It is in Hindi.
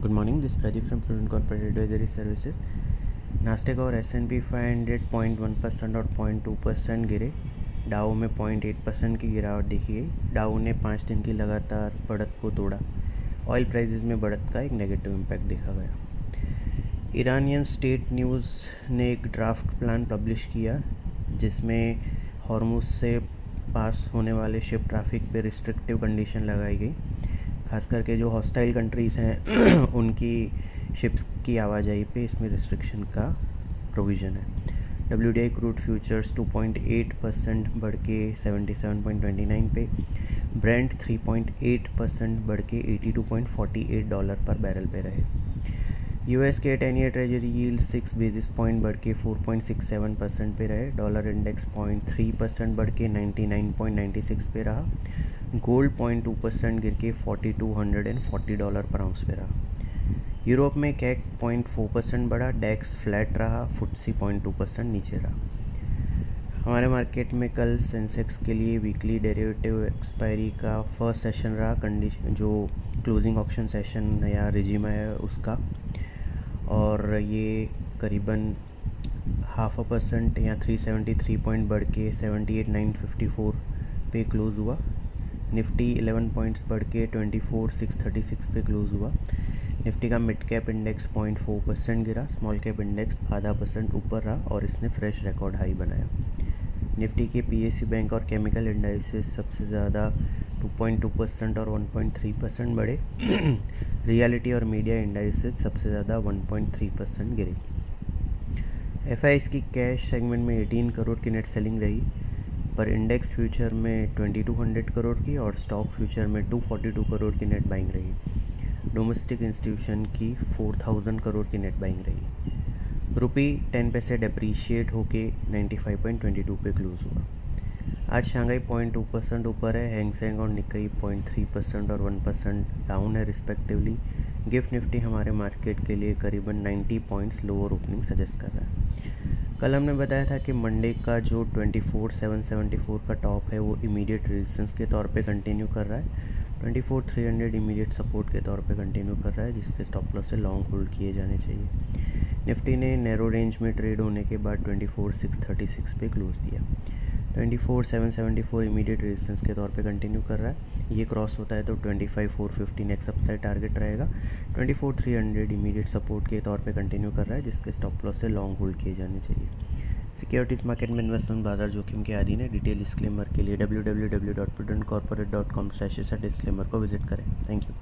Good morning, this is Pradeep from Prudent Corporate Advisory Services. Nasdaq और S&P 500 0.1% और 0.2% गिरे। डाउ में 0.8% की गिरावट देखी गई। डाउ ने 5 दिन की लगातार बढ़त को तोड़ा। ऑयल प्राइसेस में बढ़त का एक नेगेटिव इम्पैक्ट देखा गया। ईरानियन स्टेट न्यूज़ ने एक ड्राफ्ट प्लान पब्लिश किया जिसमें हॉर्मुज से पास होने वाले शिप ट्रैफिक पे रिस्ट्रिक्टिव कंडीशन लगाई गई। खास करके जो हॉस्टाइल कंट्रीज़ हैं उनकी शिप्स की आवाजाही पे इसमें रिस्ट्रिक्शन का प्रोविज़न है। WTI क्रूड फ्यूचर्स 2.8% बढ़ के 77.29 पे, ब्रेंट 3.8% बढ़ के $82.48 पर बैरल पे रहे। US के 10 year treasury yield 6 basis point बढ़ के 4.67% पे रहे। डॉलर इंडेक्स 0.3% बढ़ के 99.96 पे रहा। गोल्ड 0.2% गिर के $4240 पर आउंस पे रहा। यूरोप में कैक 0.4% बढ़ा, डेक्स फ्लैट रहा, फुट्सी 0.2% नीचे रहा। हमारे मार्केट में कल सेंसेक्स के लिए वीकली डेरिवेटिव एक्सपायरी का फर्स्ट सेशन रहा, कंडीशन जो क्लोजिंग ऑक्शन सेशन या रिजिमा है उसका, और ये करीबन 0.5% या 373 पॉइंट बढ़ के 78,954 पे क्लोज़ हुआ। निफ्टी 11 पॉइंट्स बढ़ के 24,636 पे क्लोज़ हुआ। निफ्टी का मिड कैप इंडेक्स 0.4% गिरा, स्मॉल कैप इंडेक्स 0.5% ऊपर रहा और इसने फ्रेश रिकॉर्ड हाई बनाया। निफ्टी के PSU बैंक और केमिकल इंडाइसेस सबसे ज़्यादा 2.2% और 1.3% बढ़े। रियलिटी और मीडिया इंडाइसेस सबसे ज़्यादा 1.3% गिरे। FIs की कैश सेगमेंट में 18 करोड़ की नेट सेलिंग रही, पर इंडेक्स फ्यूचर में 2200 करोड़ की और स्टॉक फ्यूचर में 242 करोड़ की नेट बाइंग रही। डोमेस्टिक इंस्टीट्यूशन की 4000 करोड़ की नेट बाइंग रही। रुपी 10 पैसे डेप्रीशिएट होके 95.22 पे क्लोज हुआ। आज शंघाई 0.2% ऊपर है। हैंगसेंग और निक्केई 0.3% और 1% डाउन है रिस्पेक्टिवली। गिफ्ट निफ्टी हमारे मार्केट के लिए करीबन 90 पॉइंट्स लोअर ओपनिंग सजेस्ट कर रहा है। कल हमने बताया था कि मंडे का जो 24,774 का टॉप है वो इमीडिएट रेजिस्टेंस के तौर पे कंटिन्यू कर रहा है। 24,300 इमीडिएट सपोर्ट के तौर पे कंटिन्यू कर रहा है, जिसके स्टॉप लॉस से लॉन्ग होल्ड किए जाने चाहिए। निफ्टी ने नैरो रेंज में ट्रेड होने के बाद 24,636 पे क्लोज दिया। 24,774 इमीडिएट रेजिस्टेंस के तौर पे कंटिन्यू कर रहा है। ये क्रॉस होता है तो 25,450 नेक्स्ट अपसाइड टारगेट रहेगा। 24,300 इमीडिएट सपोर्ट के तौर पे कंटिन्यू कर रहा है, जिसके स्टॉप लॉस से लॉन्ग होल्ड किए जाने चाहिए। सिक्योरिटीज़ मार्केट में इन्वेस्टमेंट बाजार जोखिम के अधीन है। डिटेल डिस्क्लेमर के लिए www.prudentcorporate.com/डिस्क्लेमर को विजिट करें। Thank you.